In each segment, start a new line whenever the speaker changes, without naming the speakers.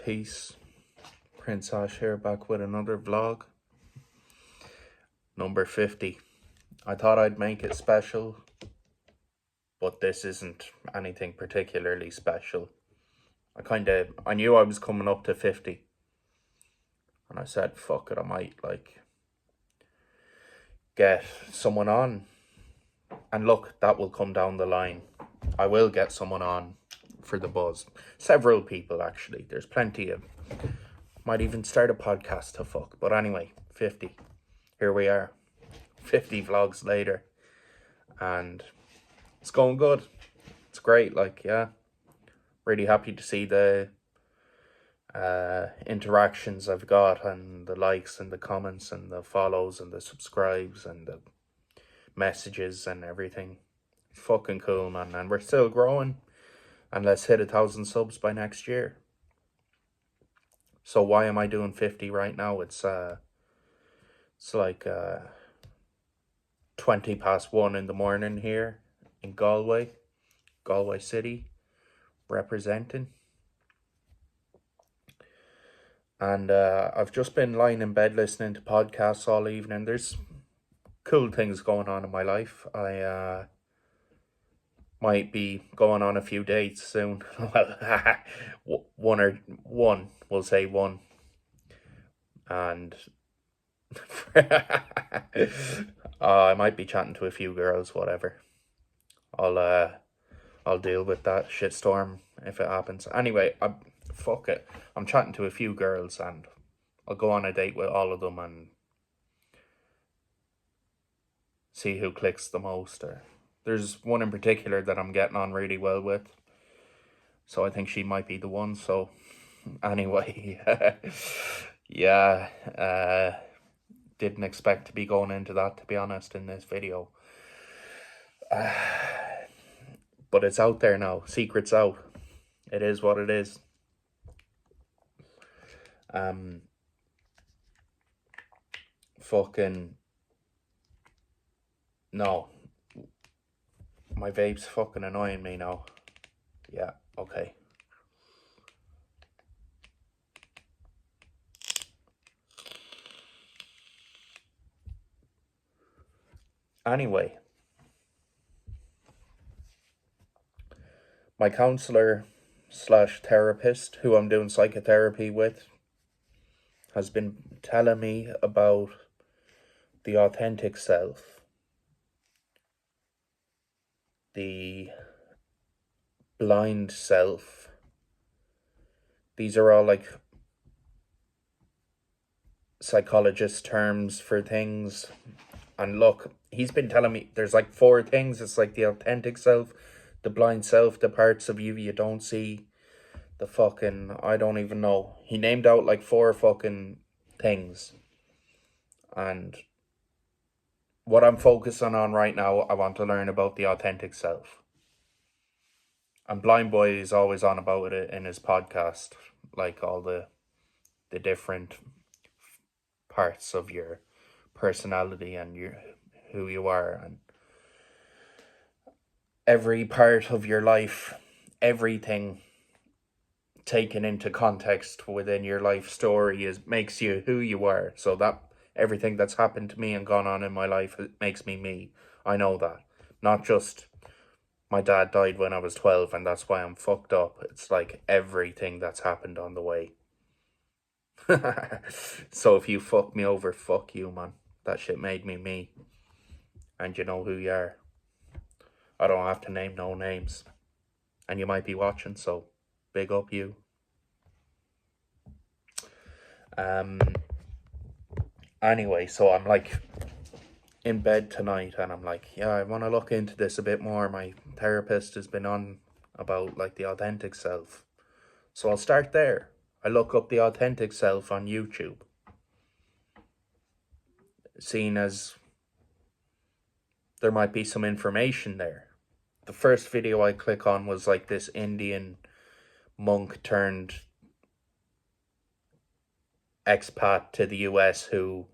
Peace. Prince Ash here, back with another vlog. Number 50. I thought I'd make it special, but this isn't anything particularly special. I knew I was coming up to 50. And I said, fuck it, I might get someone on. And look, that will come down the line. I will get someone on for the buzz. Several people, actually. There's plenty of... Might even start a podcast to fuck. But anyway, 50. Here we are. 50 vlogs later. And it's going good. It's great, yeah. Really happy to see the interactions I've got, and the likes and the comments and the follows and the subscribes and the messages and everything. Fucking cool, man. And we're still growing. And let's hit 1,000 subs by next year. So why am I doing 50 right now? It's 20 past 1 in the morning here in Galway City, representing. And I've just been lying in bed listening to podcasts all evening. There's cool things going on in my life. I might be going on a few dates soon. Well, we'll say one. And I might be chatting to a few girls, whatever. I'll deal with that shitstorm if it happens. Anyway, fuck it. I'm chatting to a few girls and I'll go on a date with all of them and see who clicks the most. Or there's one in particular that I'm getting on really well with, so I think she might be the one. So anyway, yeah, didn't expect to be going into that, to be honest, in this video. But it's out there now. Secret's out. It is what it is. Fucking... No. My vape's fucking annoying me now. Yeah, okay. Anyway. My counselor / therapist, who I'm doing psychotherapy with, has been telling me about the authentic self, the blind self. These are all psychologist terms for things. And look, he's been telling me there's 4 things. It's the authentic self, the blind self, the parts of you don't see, the fucking, I don't even know. He named out 4 fucking things. And what I'm focusing on right now, I want to learn about the authentic self. And Blind Boy is always on about it in his podcast, all the different parts of your personality and who you are, and every part of your life, everything taken into context within your life story makes you who you are. So that everything that's happened to me and gone on in my life, it makes me. I know that. Not just my dad died when I was 12 and that's why I'm fucked up. It's everything that's happened on the way. So if you fuck me over, fuck you, man. That shit made me. And you know who you are. I don't have to name no names. And you might be watching, so big up you. Anyway, so I'm in bed tonight and I'm yeah, I want to look into this a bit more. My therapist has been on about the authentic self. So I'll start there. I look up the authentic self on YouTube. Seeing as there might be some information there. The first video I click on was this Indian monk turned expat to the US who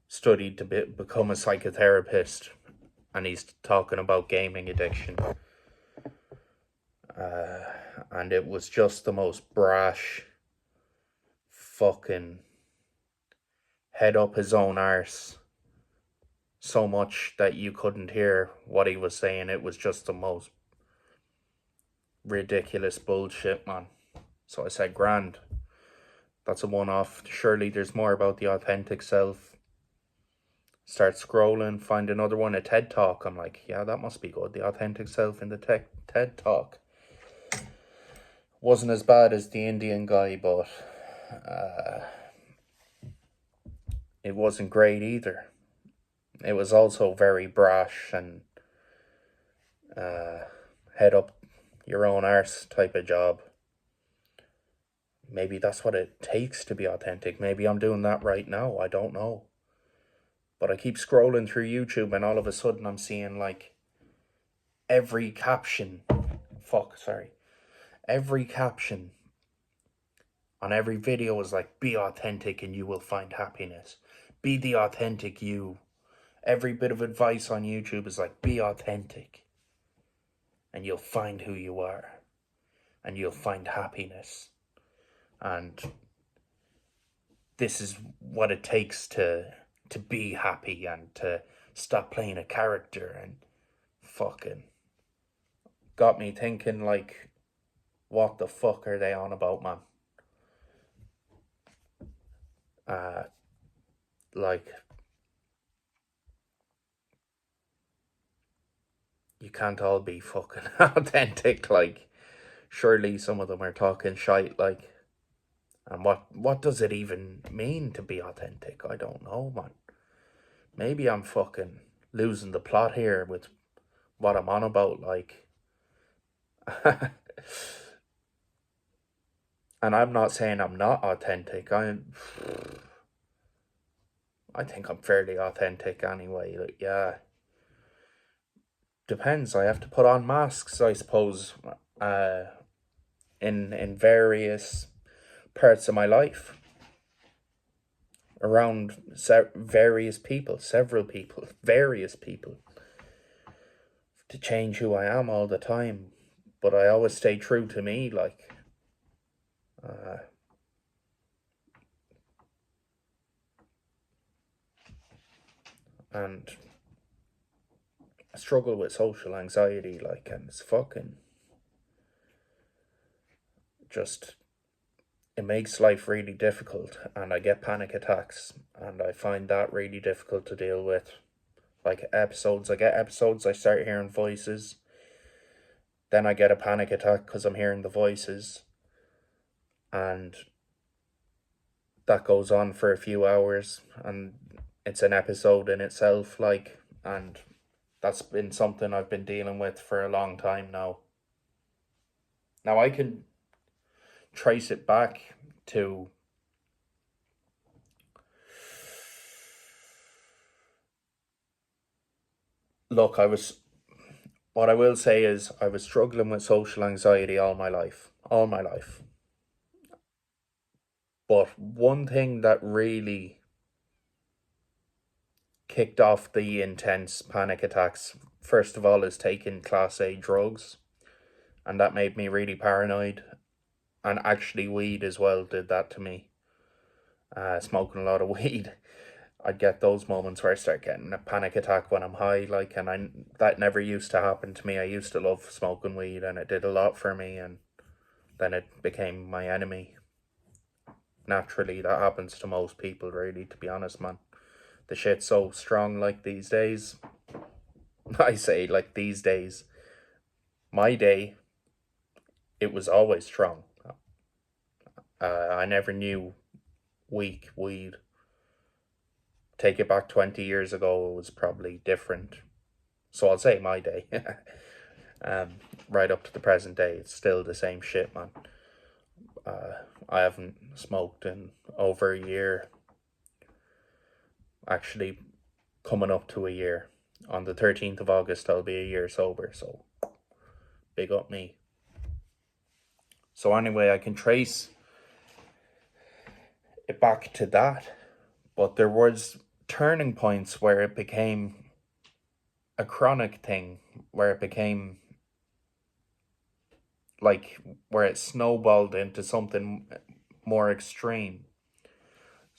studied to become a psychotherapist, and he's talking about gaming addiction. And it was just the most brash, fucking head up his own arse so much that you couldn't hear what he was saying. It was just the most ridiculous bullshit, man. So I said, grand, that's a one-off. Surely there's more about the authentic self. Start scrolling, find another one, a TED Talk. I'm like, yeah, that must be good. The authentic self in the TED Talk. Wasn't as bad as the Indian guy, but it wasn't great either. It was also very brash and head up your own arse type of job. Maybe that's what it takes to be authentic. Maybe I'm doing that right now. I don't know. But I keep scrolling through YouTube and all of a sudden I'm seeing like every caption. Every caption on every video is like, be authentic and you will find happiness. Be the authentic you. Every bit of advice on YouTube is like, be authentic and you'll find who you are and you'll find happiness. And this is what it takes to be happy and to stop playing a character. And fucking got me thinking, like, what the fuck are they on about, man? Like, you can't all be fucking authentic. Like, surely some of them are talking shite, like. And what does it even mean to be authentic? I don't know, man. Maybe I'm fucking losing the plot here with what I'm on about, like. And I'm not saying I'm not authentic. I think I'm fairly authentic anyway. Like, yeah. Depends. I have to put on masks, I suppose, in various parts of my life. Around various people, various people. To change who I am all the time. But I always stay true to me, like. And I struggle with social anxiety, like, and it's fucking just, it makes life really difficult, and I get panic attacks, and I find that really difficult to deal with. Like, I get episodes, I start hearing voices, then I get a panic attack because I'm hearing the voices, and that goes on for a few hours, and it's an episode in itself, like, and that's been something I've been dealing with for a long time now. Now I can trace it back to look, what I will say is I was struggling with social anxiety all my life. But one thing that really kicked off the intense panic attacks, first of all, is taking Class A drugs. And that made me really paranoid. And actually weed as well did that to me. Smoking a lot of weed. I'd get those moments where I start getting a panic attack when I'm high, like, and that never used to happen to me. I used to love smoking weed and it did a lot for me, and then it became my enemy. Naturally, that happens to most people, really, to be honest, man. The shit's so strong, like, these days. I say, like, these days. My day, it was always strong. I never knew weak weed. Take it back 20 years ago, it was probably different. So I'll say my day. Right up to the present day, it's still the same shit, man. I haven't smoked in over a year. Actually, coming up to a year. On the 13th of August, I'll be a year sober, so big up me. So anyway, I can trace it back to that, but there was turning points where it became a chronic thing, where it became like where it snowballed into something more extreme.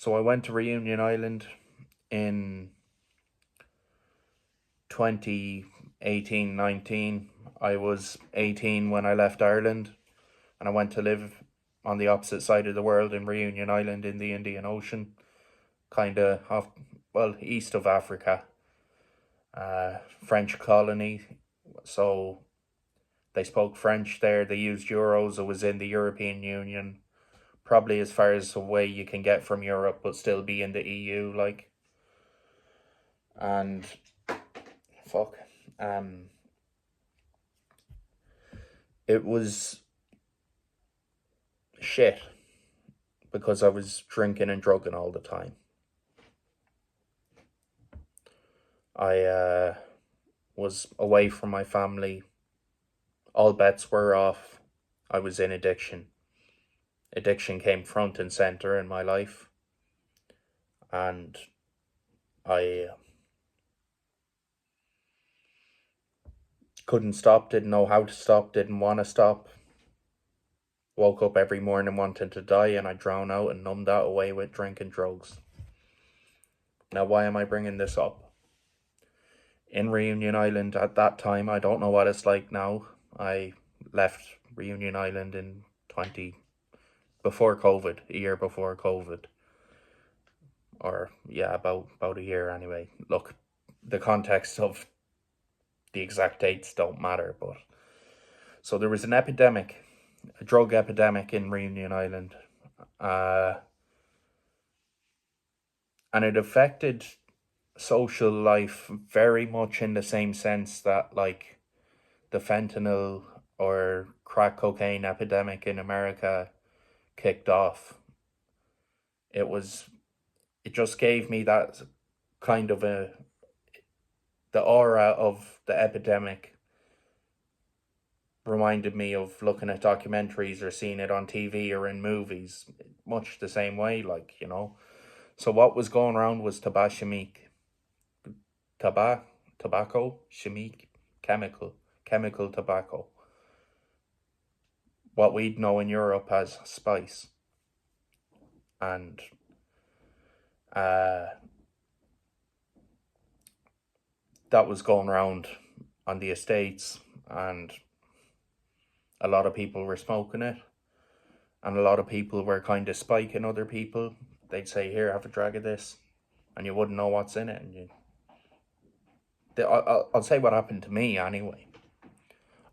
So I went to Reunion Island in 2018-19. I was 18 when I left Ireland, and I went to live on the opposite side of the world in Reunion Island in the Indian Ocean, kind of off, well, east of Africa, French colony. So they spoke French there. They used euros. It was in the European Union, probably as far as away you can get from Europe, but still be in the EU, like. And fuck, it was shit because I was drinking and drugging all the time. I was away from my family. All bets were off. I was in addiction. Addiction came front and center in my life. And I couldn't stop, didn't know how to stop, didn't want to stop. Woke up every morning wanting to die, and I drown out and numb that away with drink and drugs. Now, why am I bringing this up? In Reunion Island at that time, I don't know what it's like now. I left Reunion Island in before COVID, a year before COVID. Or, yeah, about a year anyway. Look, the context of the exact dates don't matter, but... So there was an epidemic, a drug epidemic in Reunion Island. And it affected social life very much in the same sense that, like, the fentanyl or crack cocaine epidemic in America kicked off. It just gave me that kind of the aura of the epidemic reminded me of looking at documentaries or seeing it on TV or in movies, much the same way, like, you know. So what was going around was tobacco, chimique, chemical tobacco. What we'd know in Europe as spice. And that was going around on the estates, and a lot of people were smoking it, and a lot of people were kind of spiking other people. They'd say, here, have a drag of this, and you wouldn't know what's in it. And I'll say what happened to me anyway.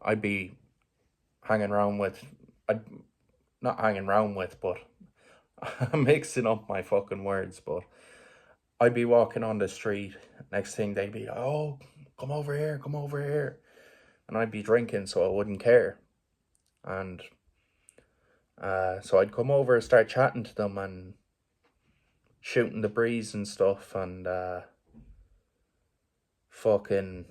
I'd be hanging around with, not hanging around with, but I'm mixing up my fucking words, but I'd be walking on the street. Next thing they'd be, oh, come over here. And I'd be drinking, so I wouldn't care. And so I'd come over and start chatting to them and shooting the breeze and stuff, and fucking,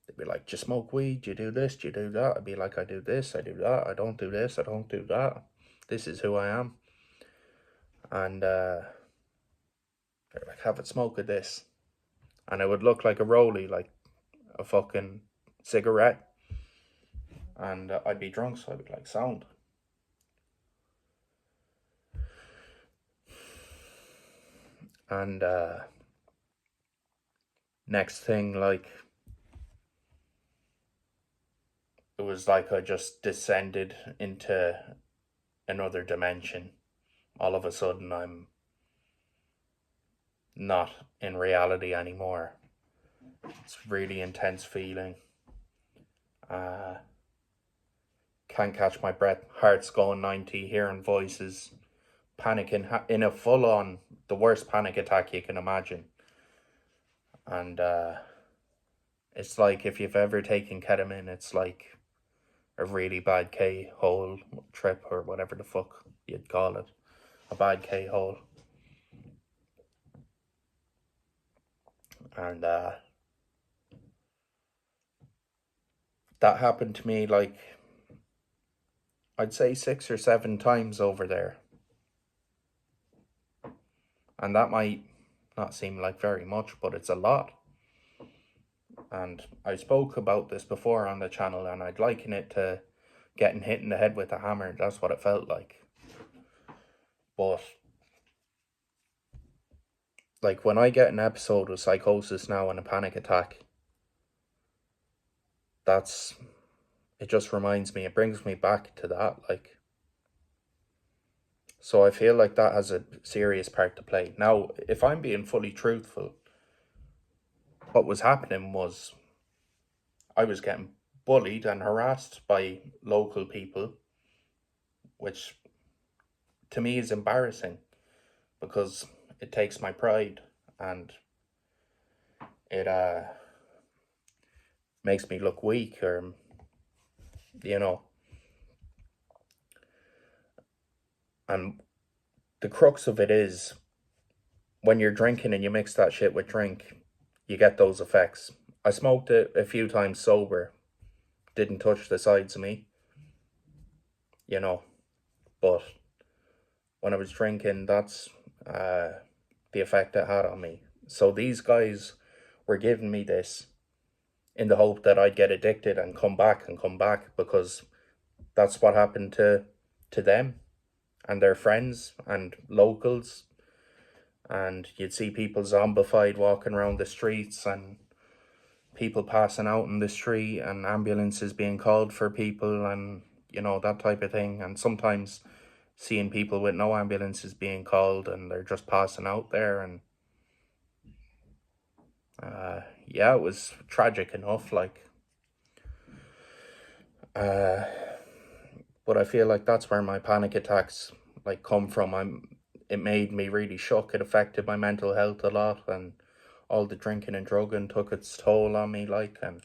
they'd be like, do you smoke weed? Do you do this? Do you do that? I'd be like, I do this, I do that, I don't do this, I don't do that. This is who I am. And they're like, have a smoke of this. And it would look like a rollie, like a fucking cigarette. And I'd be drunk, so I'd be like, sound. And next thing, like, it was like I just descended into another dimension. All of a sudden, I'm not in reality anymore. It's a really intense feeling. Can't catch my breath, heart's going 90, hearing voices, panicking, in a full-on, the worst panic attack you can imagine. And it's like, if you've ever taken ketamine, it's like a really bad K-hole trip, or whatever the fuck you'd call it. A bad K-hole. And that happened to me, like, I'd say 6 or 7 times over there. And that might not seem like very much, but it's a lot. And I spoke about this before on the channel, and I'd liken it to getting hit in the head with a hammer. That's what it felt like. But like when I get an episode of psychosis now and a panic attack, that's it just reminds me, it brings me back to that, like. So I feel like that has a serious part to play. Now, if I'm being fully truthful, what was happening was I was getting bullied and harassed by local people, which to me is embarrassing because it takes my pride and it makes me look weak, or you know. And the crux of it is when you're drinking and you mix that shit with drink, you get those effects. I smoked it a few times sober, didn't touch the sides of me, you know, but when I was drinking, that's the effect it had on me. So these guys were giving me this in the hope that I'd get addicted and come back because that's what happened to them and their friends and locals. And you'd see people zombified walking around the streets and people passing out in the street and ambulances being called for people and, you know, that type of thing. And sometimes seeing people with no ambulances being called and they're just passing out there. And yeah, it was tragic enough, like. But I feel like that's where my panic attacks like come from. It made me really shook. It affected my mental health a lot, and all the drinking and drugging took its toll on me, like, and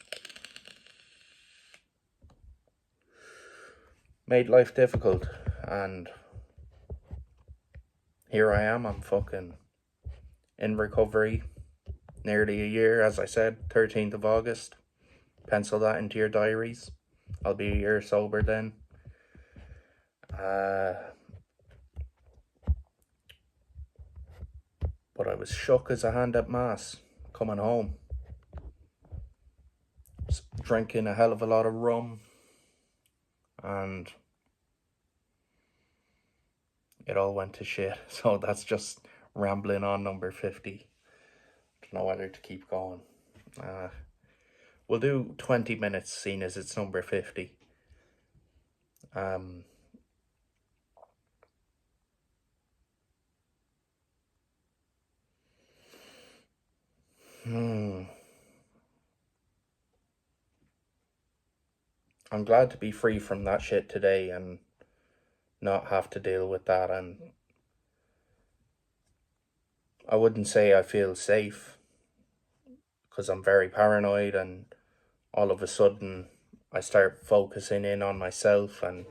made life difficult. And here I am, I'm fucking in recovery nearly a year, as I said, 13th of August. Pencil that into your diaries. I'll be a year sober then. But I was shook as a hand at mass coming home. Drinking a hell of a lot of rum, and it all went to shit. So that's just rambling on number 50. Don't know whether to keep going. We'll do 20 minutes, seeing as it's number 50. I'm glad to be free from that shit today and not have to deal with that. And I wouldn't say I feel safe because I'm very paranoid, and all of a sudden I start focusing in on myself and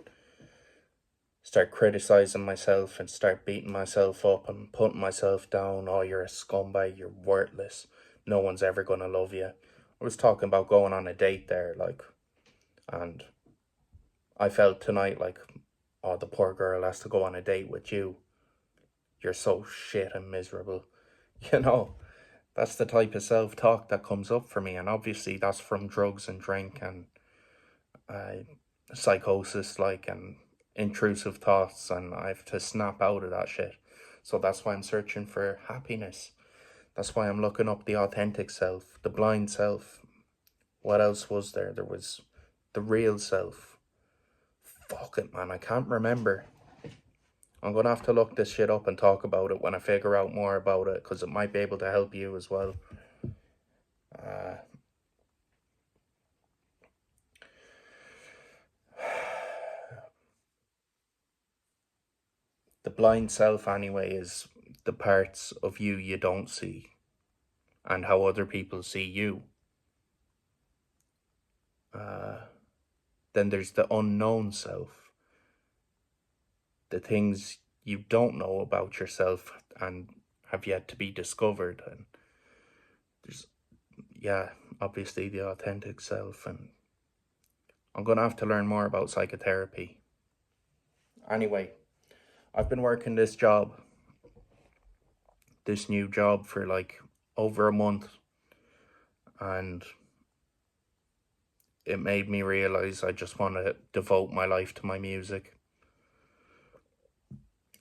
start criticizing myself and start beating myself up and putting myself down. Oh, you're a scumbag, you're worthless, no one's ever gonna love you. I was talking about going on a date there, like, and I felt tonight like, oh, the poor girl has to go on a date with you. You're so shit and miserable. You know, that's the type of self-talk that comes up for me. And obviously that's from drugs and drink and psychosis, like, and intrusive thoughts. And I have to snap out of that shit. So that's why I'm searching for happiness. That's why I'm looking up the authentic self, the blind self. What else was there? There was the real self. Fuck it, man. I can't remember. I'm going to have to look this shit up and talk about it when I figure out more about it, because it might be able to help you as well. The blind self, anyway, is the parts of you you don't see and how other people see you. Then there's the unknown self, the things you don't know about yourself and have yet to be discovered. And there's, yeah, obviously the authentic self. And I'm going to have to learn more about psychotherapy. Anyway, I've been working this new job for like over a month, and it made me realize I just want to devote my life to my music.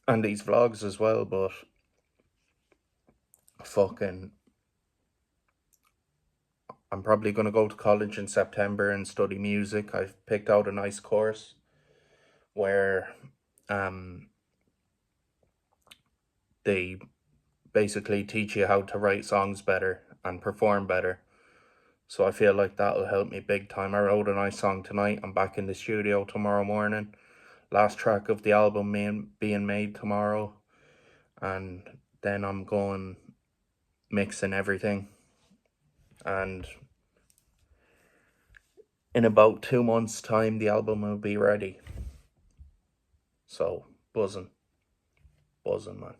and these vlogs as well, but fucking, I'm probably going to go to college in September and study music. I've picked out a nice course where they basically teach you how to write songs better and perform better. So I feel like that'll help me big time. I wrote a nice song tonight. I'm back in the studio tomorrow morning. Last track of the album being made tomorrow. And then I'm going mixing everything. And in about 2 months' time, the album will be ready. So, buzzing, man.